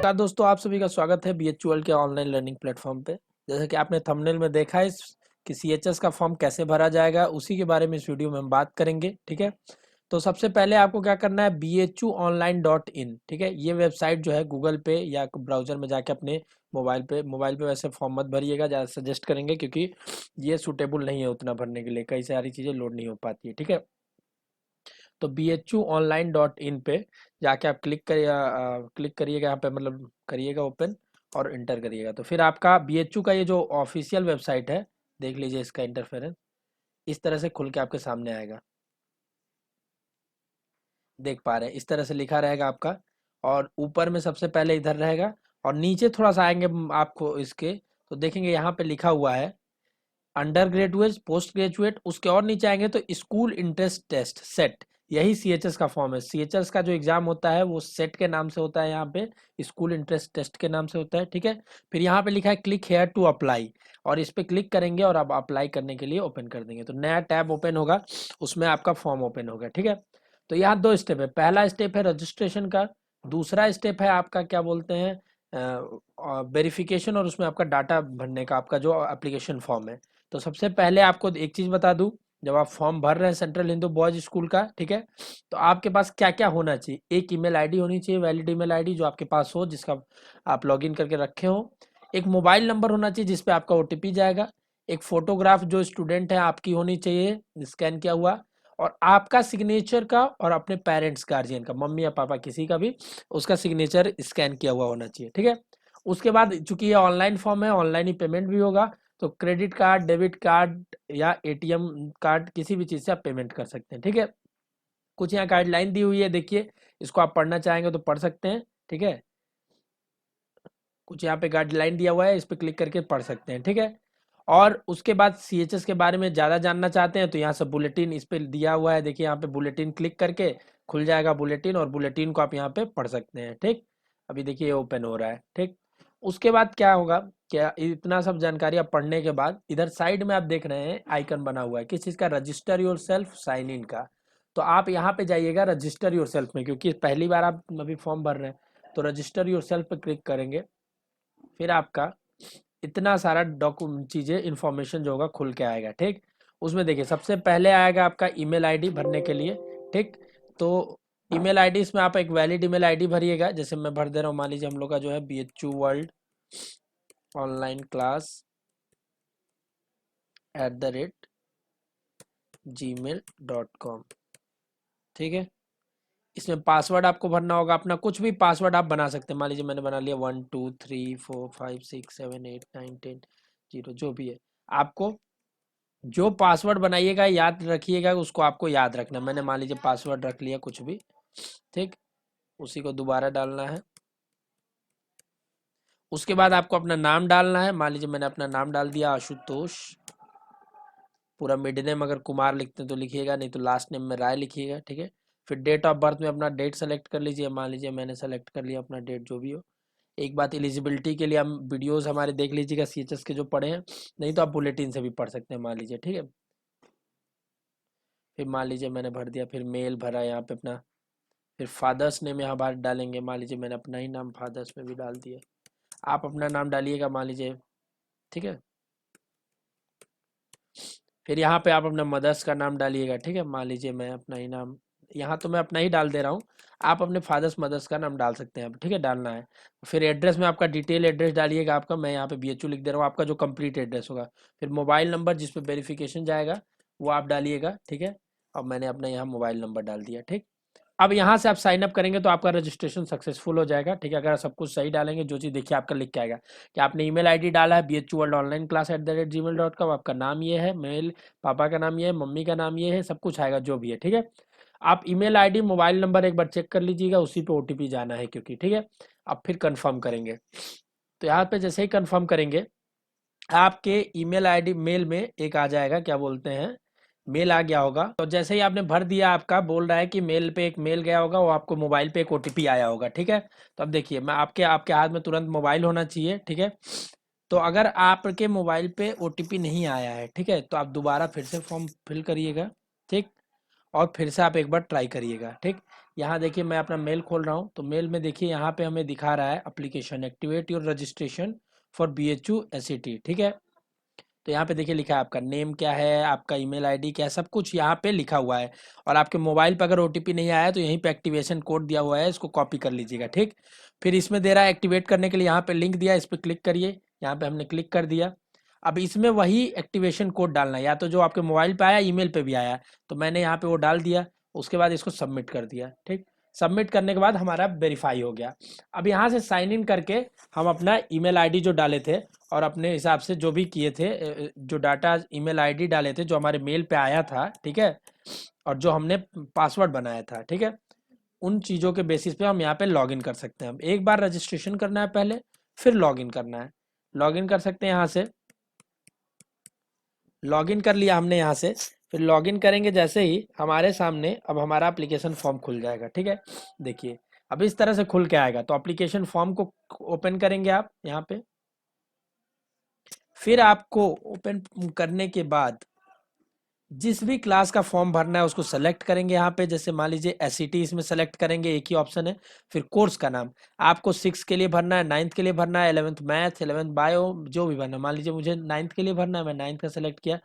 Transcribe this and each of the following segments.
नमस्कार दोस्तों, आप सभी का स्वागत है बीएचयूएल के ऑनलाइन लर्निंग प्लेटफॉर्म पे। जैसा कि आपने थंबनेल में देखा है कि सीएचएस का फॉर्म कैसे भरा जाएगा, उसी के बारे में इस वीडियो में हम बात करेंगे। ठीक है, तो सबसे पहले आपको क्या करना है, bhuonline.in। ठीक है, ये वेबसाइट जो है गूगल पे या ब्राउजर में जाके अपने मोबाइल पे वैसे फॉर्म मत भरिएगा, ज़्यादा सजेस्ट करेंगे क्योंकि ये सूटेबल नहीं है उतना भरने के लिए, कई सारी चीज़ें लोड नहीं हो पाती है। ठीक है, तो bhuonline.in पे जाके आप क्लिक करिएगा, यहाँ पे मतलब करिएगा ओपन और इंटर करिएगा। तो फिर आपका बीएचयू का ये जो ऑफिशियल वेबसाइट है, देख लीजिए इसका इंटरफेरेंस इस तरह से खुल के आपके सामने आएगा। देख पा रहे हैं, इस तरह से लिखा रहेगा आपका, और ऊपर में सबसे पहले इधर रहेगा और नीचे थोड़ा सा आएंगे आपको इसके, तो देखेंगे यहाँ पे लिखा हुआ है अंडर ग्रेजुएट, पोस्ट ग्रेजुएट। उसके और नीचे आएंगे तो स्कूल इंट्रेंस टेस्ट सेट, यही सीएचएस का फॉर्म है। सीएचएस का जो एग्जाम होता है वो सेट के नाम से होता है, यहाँ पे स्कूल इंट्रेंस टेस्ट के नाम से होता है। ठीक है, फिर यहाँ पे लिखा है क्लिक हेयर टू अप्लाई, और इस पे क्लिक करेंगे और अब अप्लाई करने के लिए ओपन कर देंगे तो नया टैब ओपन होगा, उसमें आपका फॉर्म ओपन होगा। ठीक है, तो यहाँ दो स्टेप है, पहला स्टेप है रजिस्ट्रेशन का, दूसरा स्टेप है आपका क्या बोलते हैं वेरिफिकेशन, और उसमें आपका डाटा भरने का, आपका जो एप्लीकेशन फॉर्म है। तो सबसे पहले आपको एक चीज बता दूं, जब आप फॉर्म भर रहे हैं सेंट्रल हिंदू बॉयज स्कूल का, ठीक है, तो आपके पास क्या क्या होना चाहिए। एक ईमेल आईडी होनी चाहिए, वैलिड ईमेल आईडी जो आपके पास हो, जिसका आप लॉगिन करके रखे हो। एक मोबाइल नंबर होना चाहिए जिसपे आपका ओटीपी जाएगा। एक फोटोग्राफ जो स्टूडेंट है आपकी होनी चाहिए स्कैन किया हुआ, और आपका सिग्नेचर का और अपने पेरेंट्स गार्जियन का, मम्मी या पापा किसी का भी, उसका सिग्नेचर स्कैन किया हुआ होना चाहिए। ठीक है, उसके बाद चूंकि ये ऑनलाइन फॉर्म है, ऑनलाइन ही पेमेंट भी होगा, तो क्रेडिट कार्ड, डेबिट कार्ड या एटीएम कार्ड, किसी भी चीज़ से आप पेमेंट कर सकते हैं। ठीक है, कुछ यहाँ गाइडलाइन दी हुई है, देखिए इसको आप पढ़ना चाहेंगे तो पढ़ सकते हैं। ठीक है, कुछ यहाँ पे गाइडलाइन दिया हुआ है, इस पर क्लिक करके पढ़ सकते हैं। ठीक है, और उसके बाद सीएचएस के बारे में ज़्यादा जानना चाहते हैं तो यहाँ से बुलेटिन इस पे दिया हुआ है, देखिए यहाँ पे बुलेटिन क्लिक करके खुल जाएगा बुलेटिन, और बुलेटिन को आप यहाँ पे पढ़ सकते हैं। ठीक, अभी देखिए ओपन हो रहा है। ठीक, उसके बाद क्या होगा, क्या इतना सब जानकारी आप पढ़ने के बाद इधर साइड में आप देख रहे हैं आइकन बना हुआ है किस चीज़ का, register yourself sign in का। तो आप यहाँ पे जाइएगा रजिस्टर योर सेल्फ में, क्योंकि पहली बार आप अभी फॉर्म भर रहे हैं, तो रजिस्टर योर सेल्फ पे क्लिक करेंगे। फिर आपका इतना सारा डॉक्यूमेंट चीज़ें इंफॉर्मेशन जो होगा खुल के आएगा। ठीक, उसमें देखिए सबसे पहले आएगा आपका ईमेल आईडी भरने के लिए। ठीक, तो ईमेल आईडी इसमें आप एक वैलिड ईमेल आईडी भरिएगा, जैसे मैं भर दे रहा हूँ, मान लीजिए हम लोग का जो है BHU world online class @gmail.com। ठीक है, इसमें पासवर्ड आपको भरना होगा अपना, कुछ भी पासवर्ड आप बना सकते हैं। मान लीजिए मैंने बना लिया 12345678910, जो भी है, आपको जो पासवर्ड बनाइएगा याद रखिएगा, उसको आपको याद रखना। मैंने मान लीजिए पासवर्ड रख लिया कुछ भी, ठीक, उसी को दोबारा डालना है। उसके बाद आपको अपना नाम डालना है, मान लीजिए मैंने अपना नाम डाल दिया आशुतोष, पूरा मिड नेम अगर कुमार लिखते हैं तो लिखिएगा, नहीं तो लास्ट नेम में राय लिखिएगा। ठीक है, फिर डेट ऑफ बर्थ में अपना डेट सेलेक्ट कर लीजिए, मान लीजिए मैंने सेलेक्ट कर लिया अपना डेट जो भी हो। एक बात, एलिजिबिलिटी के लिए हम वीडियोस हमारे देख लीजिएगा सीएचएस के जो पढ़े हैं, नहीं तो आप बुलेटिन से भी पढ़ सकते हैं मान लीजिए। ठीक है, फिर मान लीजिए मैंने भर दिया, फिर मेल भरा यहाँ पे अपना, फिर फादर्स नेम यहाँ बाहर डालेंगे, मान लीजिए मैंने अपना ही नाम फादर्स में भी डाल दिया, आप अपना नाम डालिएगा मान लीजिए। ठीक है, फिर यहाँ पे आप अपना मदर्स का नाम डालिएगा। ठीक है, मान लीजिए मैं अपना ही नाम, यहाँ तो मैं अपना ही डाल दे रहा हूँ, आप अपने फादर्स मदर्स का नाम डाल सकते हैं। ठीक है, डालना है। फिर एड्रेस में आपका डिटेल एड्रेस डालिएगा आपका, मैं यहाँ पे BHU लिख दे रहा हूँ, आपका जो कंप्लीट एड्रेस होगा। फिर मोबाइल नंबर जिस पे वेरिफिकेशन जाएगा वो आप डालिएगा। ठीक है, अब मैंने अपना यहाँ मोबाइल नंबर डाल दिया। ठीक, अब यहाँ से आप साइन अप करेंगे तो आपका रजिस्ट्रेशन सक्सेसफुल हो जाएगा। ठीक है, अगर आप सब कुछ सही डालेंगे, जो चीज़ देखिए आपका लिख के आएगा कि आपने ईमेल आईडी डाला है BHU world online class @gmail.com, आपका नाम ये है, मेल पापा का नाम ये है, मम्मी का नाम ये है, सब कुछ आएगा जो भी है। ठीक है, आप ईमेल आईडी मोबाइल नंबर एक बार चेक कर लीजिएगा, उसी पे OTP जाना है क्योंकि। ठीक है, आप फिर कंफर्म करेंगे, तो यहाँ पे जैसे ही कंफर्म करेंगे आपके ईमेल आईडी मेल में एक आ जाएगा, क्या बोलते हैं, मेल आ गया होगा। तो जैसे ही आपने भर दिया, आपका बोल रहा है कि मेल पे एक मेल गया होगा, वो आपको मोबाइल पे एक OTP आया होगा। ठीक है, तो अब देखिए मैं आपके आपके हाथ में तुरंत मोबाइल होना चाहिए। ठीक है, तो अगर आपके मोबाइल पे OTP नहीं आया है, ठीक है, तो आप दोबारा फिर से फॉर्म फिल करिएगा। ठीक, और फिर से आप एक बार ट्राई करिएगा। ठीक, यहाँ देखिए मैं अपना मेल खोल रहा हूँ, तो मेल में देखिए यहाँ पे हमें दिखा रहा है application activate your registration for BHU SET, ठीक है। तो यहाँ पे देखिए लिखा है आपका नेम क्या है, आपका ईमेल आईडी क्या है, सब कुछ यहाँ पे लिखा हुआ है। और आपके मोबाइल पे अगर OTP नहीं आया तो यहीं पे एक्टिवेशन कोड दिया हुआ है, इसको कॉपी कर लीजिएगा, ठीक। फिर इसमें दे रहा है एक्टिवेट करने के लिए, यहाँ पे लिंक दिया, इस पर क्लिक करिए। यहाँ पे हमने क्लिक कर दिया। अब इसमें वही एक्टिवेशन कोड डालना है, या तो जो आपके मोबाइल पे आया, ईमेल पे भी आया, तो मैंने यहाँ पे वो डाल दिया। उसके बाद इसको सबमिट कर दिया, ठीक। सबमिट करने के बाद हमारा वेरीफाई हो गया। अब यहाँ से साइन इन करके हम अपना ईमेल आईडी जो डाले थे और अपने हिसाब से जो भी किए थे, जो डाटा ईमेल आईडी डाले थे, जो हमारे मेल पे आया था, ठीक है, और जो हमने पासवर्ड बनाया था, ठीक है, उन चीज़ों के बेसिस पे हम यहाँ पे लॉगिन कर सकते हैं। हम एक बार रजिस्ट्रेशन करना है पहले, फिर लॉगिन करना है। लॉगिन कर सकते हैं यहाँ से। लॉगिन कर लिया हमने यहाँ से। फिर लॉगिन करेंगे जैसे ही, हमारे सामने अब हमारा एप्लीकेशन फॉर्म खुल जाएगा, ठीक है। देखिए अब इस तरह से खुल के आएगा। तो एप्लीकेशन फॉर्म को ओपन करेंगे आप यहाँ पे। फिर आपको ओपन करने के बाद जिस भी क्लास का फॉर्म भरना है उसको सेलेक्ट करेंगे यहाँ पे। जैसे मान लीजिए SET इसमें सेलेक्ट करेंगे, एक ही ऑप्शन है। फिर कोर्स का नाम आपको 6 के लिए भरना है, 9th के लिए भरना है, 11th मैथ, 11th बायो, जो भी भरना है। मान लीजिए मुझे 9th के लिए भरना है, मैं 9th का सेलेक्ट किया।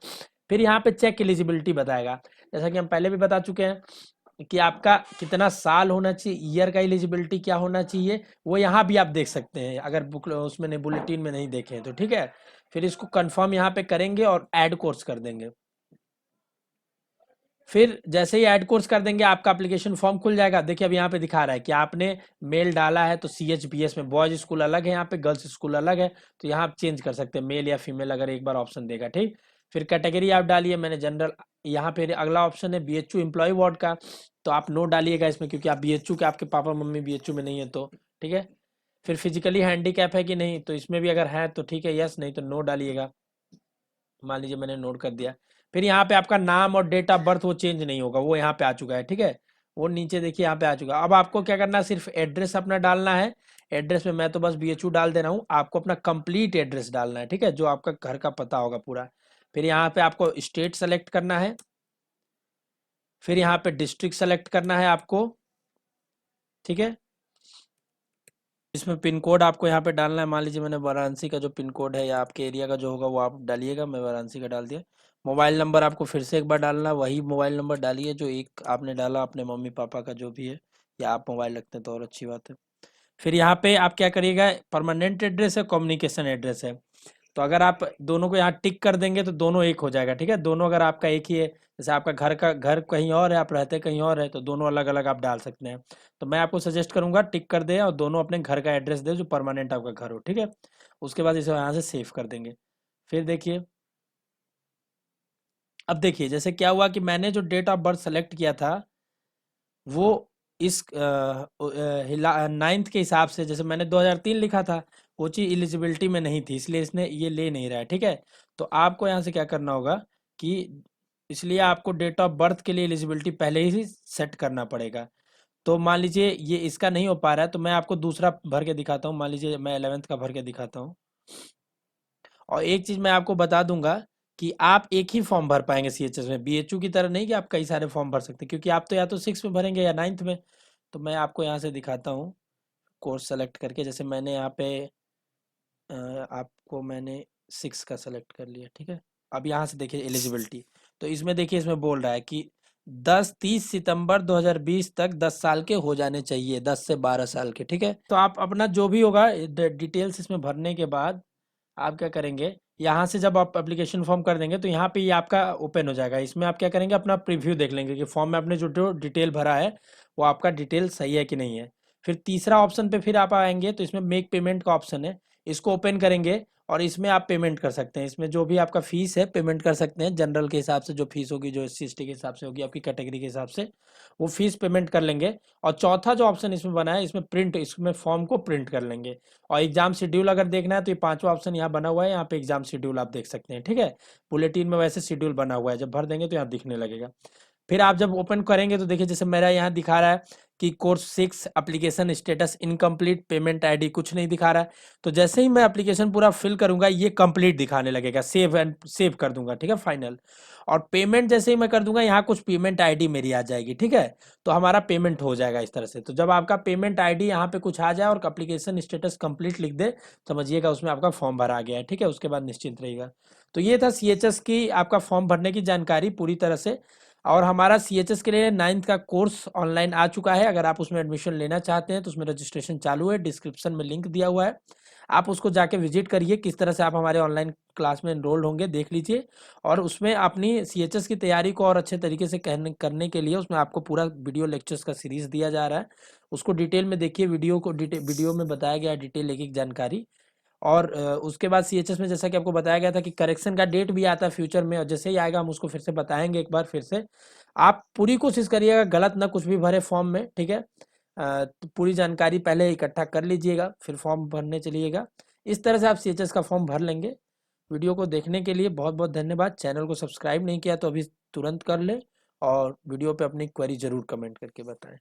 फिर यहाँ पे चेक एलिजिबिलिटी बताएगा, जैसा कि हम पहले भी बता चुके हैं कि आपका कितना साल होना चाहिए, ईयर का एलिजिबिलिटी क्या होना चाहिए, वो यहाँ भी आप देख सकते हैं, अगर बुक उसमें नहीं, बुलेटिन में नहीं देखे तो, ठीक है। फिर इसको कंफर्म यहाँ पे करेंगे और ऐड कोर्स कर देंगे। फिर जैसे ही ऐड कोर्स कर देंगे आपका एप्लीकेशन फॉर्म खुल जाएगा। देखिए अब यहाँ पे दिखा रहा है कि आपने मेल डाला है, तो CHBS में बॉयज स्कूल अलग है, यहाँ पे गर्ल्स स्कूल अलग है। तो यहाँ आप चेंज कर सकते हैं मेल या फीमेल, अगर एक बार ऑप्शन देगा, ठीक। फिर कैटेगरी आप डालिए, मैंने जनरल। यहाँ पे अगला ऑप्शन है BHU एम्प्लॉय वार्ड का, तो आप नो डालिएगा इसमें, क्योंकि आप BHU के, आपके पापा मम्मी BHU में नहीं है तो, ठीक है। फिर फिजिकली हैंडीकैप है कि नहीं, तो इसमें भी अगर है तो ठीक है, यस, नहीं तो नो डालिएगा। मान लीजिए मैंने नोट कर दिया। फिर यहाँ पे आपका नाम और डेट ऑफ बर्थ वो चेंज नहीं होगा, वो यहाँ पे आ चुका है, ठीक है। वो नीचे देखिए यहाँ पे आ चुका है। अब आपको क्या करना है, सिर्फ एड्रेस अपना डालना है। एड्रेस में मैं तो बस BHU डाल दे रहा हूँ, आपको अपना कंप्लीट एड्रेस डालना है, ठीक है, जो आपका घर का पता होगा पूरा। फिर यहाँ पे आपको स्टेट सेलेक्ट करना है। फिर यहाँ पे डिस्ट्रिक्ट सेलेक्ट करना है आपको, ठीक है। इसमें पिन कोड आपको यहाँ पे डालना है। मान लीजिए मैंने वाराणसी का जो पिन कोड है, या आपके एरिया का जो होगा वो आप डालिएगा, मैं वाराणसी का डाल दिया। मोबाइल नंबर आपको फिर से एक बार डालना, वही मोबाइल नंबर डालिए जो एक आपने डाला अपने मम्मी पापा का जो भी है, या आप मोबाइल रखते हैं तो और अच्छी बात है। फिर यहाँ पे आप क्या करिएगा, परमानेंट एड्रेस है, कम्युनिकेशन एड्रेस है। तो अगर आप दोनों को यहाँ टिक कर देंगे तो दोनों एक हो जाएगा, ठीक है। दोनों अगर आपका एक ही है, जैसे आपका घर कहीं और है, आप रहते कहीं और है, तो दोनों अलग अलग आप डाल सकते हैं। तो मैं आपको सजेस्ट करूंगा टिक कर दे और दोनों अपने घर का एड्रेस दे जो परमानेंट आपका घर हो, ठीक है। उसके बाद इसे यहाँ से सेव कर देंगे। फिर देखिए, अब देखिए जैसे क्या हुआ कि मैंने जो डेट ऑफ बर्थ सेलेक्ट किया था वो इस 9th के हिसाब से, जैसे मैंने 2003 लिखा था, वो चीज़ एलिजिबिलिटी में नहीं थी, इसलिए इसने ये ले नहीं रहा है, ठीक है। तो आपको यहाँ से क्या करना होगा कि इसलिए आपको डेट ऑफ बर्थ के लिए एलिजिबिलिटी पहले ही सेट करना पड़ेगा। तो मान लीजिए ये इसका नहीं हो पा रहा है, तो मैं आपको दूसरा भर के दिखाता हूँ। मान लीजिए मैं 11th का भर के दिखाता हूँ। और एक चीज़ मैं आपको बता दूंगा कि आप एक ही फॉर्म भर पाएंगे CHS में, BHU की तरह नहीं कि आप कई सारे फॉर्म भर सकते हैं, क्योंकि आप तो या तो 6 में भरेंगे या 9th में। तो मैं आपको यहाँ से दिखाता हूँ कोर्स सेलेक्ट करके। जैसे मैंने यहाँ पे आपको मैंने 6 का सेलेक्ट कर लिया, ठीक है। अब यहाँ से देखिए एलिजिबिलिटी, तो इसमें देखिए, इसमें बोल रहा है कि 30 सितंबर 2020 तक 10 साल के हो जाने चाहिए, 10 से 12 साल के, ठीक है। तो आप अपना जो भी होगा डिटेल्स इसमें भरने के बाद आप क्या करेंगे, यहाँ से जब आप एप्लीकेशन फॉर्म कर देंगे तो यहाँ पे ये आपका ओपन हो जाएगा। इसमें आप क्या करेंगे, अपना प्रीव्यू देख लेंगे कि फॉर्म में आपने जो डिटेल भरा है वो आपका डिटेल सही है कि नहीं है। फिर तीसरा ऑप्शन पे फिर आप आएंगे तो इसमें मेक पेमेंट का ऑप्शन है, इसको ओपन करेंगे और इसमें आप पेमेंट कर सकते हैं। इसमें जो भी आपका फीस है पेमेंट कर सकते हैं, जनरल के हिसाब से जो फीस होगी, जो SC ST के हिसाब से होगी, आपकी कैटेगरी के हिसाब से वो फीस पेमेंट कर लेंगे। और चौथा जो ऑप्शन इसमें बना है, इसमें प्रिंट, इसमें फॉर्म को प्रिंट कर लेंगे। और एग्जाम शेड्यूल अगर देखना है तो ये पांचवा ऑप्शन यहाँ बना हुआ है, यहाँ पे एग्जाम शेड्यूल आप देख सकते हैं, ठीक है। बुलेटिन में वैसे शेड्यूल बना हुआ है, जब भर देंगे तो यहाँ दिखने लगेगा। फिर आप जब ओपन करेंगे तो देखिए जैसे मेरा यहाँ दिखा रहा है कि course 6 application status incomplete, payment ID कुछ नहीं दिखा रहा है। तो जैसे ही मैं एप्लीकेशन पूरा फिल करूंगा ये कंप्लीट दिखाने लगेगा, सेव एंड सेव कर दूंगा, ठीक है, फाइनल। और पेमेंट जैसे ही मैं कर दूंगा यहाँ कुछ पेमेंट आईडी मेरी आ जाएगी, ठीक है। तो हमारा पेमेंट हो जाएगा इस तरह से। तो जब आपका पेमेंट आईडी यहाँ पे कुछ आ जाए और एप्लीकेशन स्टेटस कंप्लीट लिख दे, समझिएगा उसमें आपका फॉर्म भरा गया है, ठीक है। उसके बाद निश्चिंत रहिएगा। तो ये था सीएचएस की आपका फॉर्म भरने की जानकारी पूरी तरह से। और हमारा सीएचएस के लिए 9th का कोर्स ऑनलाइन आ चुका है। अगर आप उसमें एडमिशन लेना चाहते हैं तो उसमें रजिस्ट्रेशन चालू है, डिस्क्रिप्शन में लिंक दिया हुआ है, आप उसको जाके विजिट करिए। किस तरह से आप हमारे ऑनलाइन क्लास में एनरोल्ड होंगे देख लीजिए। और उसमें अपनी सीएचएस की तैयारी को और अच्छे तरीके से करने के लिए उसमें आपको पूरा वीडियो लेक्चर्स का सीरीज दिया जा रहा है। उसको डिटेल में देखिए, वीडियो में बताया गया डिटेल एक एक जानकारी। और उसके बाद सीएचएस में जैसा कि आपको बताया गया था कि करेक्शन का डेट भी आता है फ्यूचर में, और जैसे ही आएगा हम उसको फिर से बताएंगे एक बार फिर से। आप पूरी कोशिश करिएगा गलत ना कुछ भी भरे फॉर्म में, ठीक है। तो पूरी जानकारी पहले इकट्ठा कर लीजिएगा फिर फॉर्म भरने चलिएगा। इस तरह से आप सीएचएस का फॉर्म भर लेंगे। वीडियो को देखने के लिए बहुत बहुत धन्यवाद। चैनल को सब्सक्राइब नहीं किया तो अभी तुरंत कर ले, और वीडियो पे अपनी क्वेरी जरूर कमेंट करके बताएं।